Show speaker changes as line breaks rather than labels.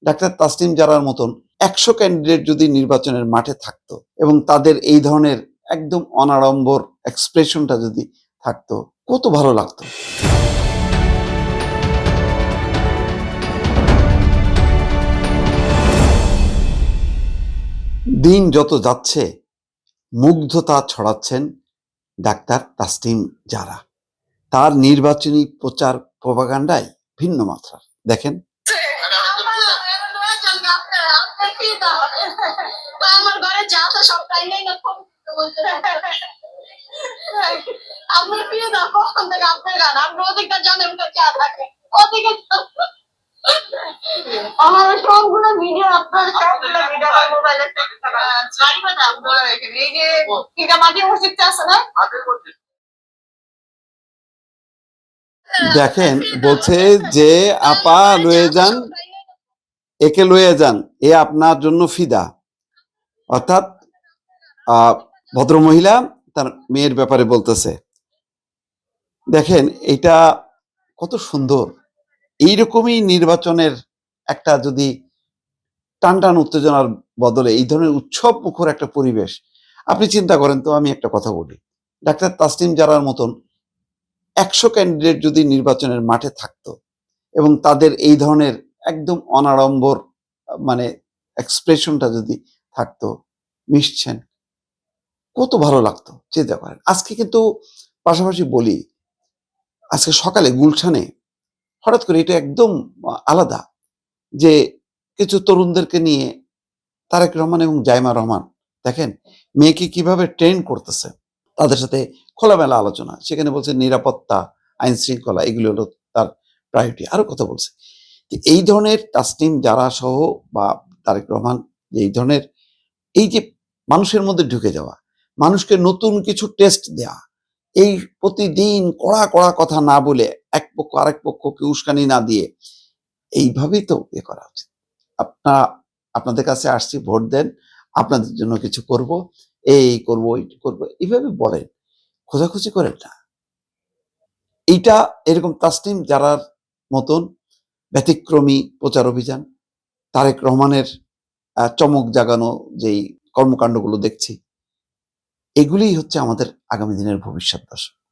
Doctor Tasnim জারার মতন ১০০ candidate যদি নির্বাচনের মাঠে থাকতো এবং তাদের এই ধরনের একদম অনাড়ম্বর এক্সপ্রেশনটা যদি থাকতো, কত ভালো লাগতো। দিন যত যাচ্ছে মুগ্ধতা ছড়াচ্ছেন ডাক্তার তাসনিম জারা। তার নির্বাচনী প্রচার প্রপাগান্ডায় ভিন্ন মাত্রার। দেখেন,
আমার ঘরে যা আছে সব তাই নেই না, আপনার প্রিয় দা কখন থেকে আপনার গান আপনি ওদিকটা জানেন তো চা থাকে ওদিকে আমার সবগুলো ভিডিও আপনার সবগুলো ভিডিও আমার মোবাইলে জানি না আপনারা এখানে এই যে কিটা মাটি মসজিদটা আছে না
দেখেন বলছে যে আপা লয়ে যান, একে লয়ে যান, এ আপনার জন্য ফিদা। অর্থাৎ ভদ্রমহিলা তার মেয়ের ব্যাপারে বলতেছে। দেখেন এটা কত সুন্দর। এইরকমই নির্বাচনের একটা যদি টান টান উত্তেজনার বদলে এই ধরনের উৎসব মুখর একটা পরিবেশ, আপনি চিন্তা করেন তো। আমি একটা কথা বলি, ডাক্তার তাসনিম জারার মতন ১০০ ক্যান্ডিডেট যদি নির্বাচনের মাঠে থাকতো এবং তাদের এই ধরনের একদম অনাড়ম্বর মানে এক্সপ্রেশনটা যদি থাকতো, মিশছেন, কত ভালো লাগতো। চিন্তা করেন। আজকে কিন্তু পাশাপাশি বলি, আজকে সকালে গুলশানে হঠাৎ করে, এটা একদম আলাদা, যে কিছু তরুণদেরকে নিয়ে তারেক রহমান এবং জাইমা রহমান দেখেন মেয়েকে কিভাবে ট্রেন করতেছে, তাদের সাথে খোলামেলা আলোচনা। সেখানে বলছে নিরাপত্তা, আইন শৃঙ্খলা এগুলো হলো তার প্রায়োরিটি। আরো কথা বলছে এই ধরনের তাসনিম জারা সহ বা তারেক রহমান, এই ধরনের এই যে মানুষের মধ্যে ঢুকে যাওয়া, মানুষকে নতুন কিছু টেস্ট দেয়া, এই প্রতিদিন কড়া কড়া কথা না বলে এক পক্ষ আরেক পক্ষকে উস্কানি না দিয়ে এইভাবেই তো করা উচিত। আপনাদের কাছে আসছি, ভোট দেন, আপনাদের জন্য কিছু করব, এই করব ওই করব, এইভাবে বলেন, খোঁজাখুঁজি করেন না। এইটা এরকম তাসনিম জারার মতন ব্যতিক্রমী প্রচার অভিযান, তারেক রহমানের চমক জাগানো যেই কর্মকাণ্ডগুলো দেখছি, এগুলিই হচ্ছে আমাদের আগামী দিনের ভবিষ্যৎ দশা।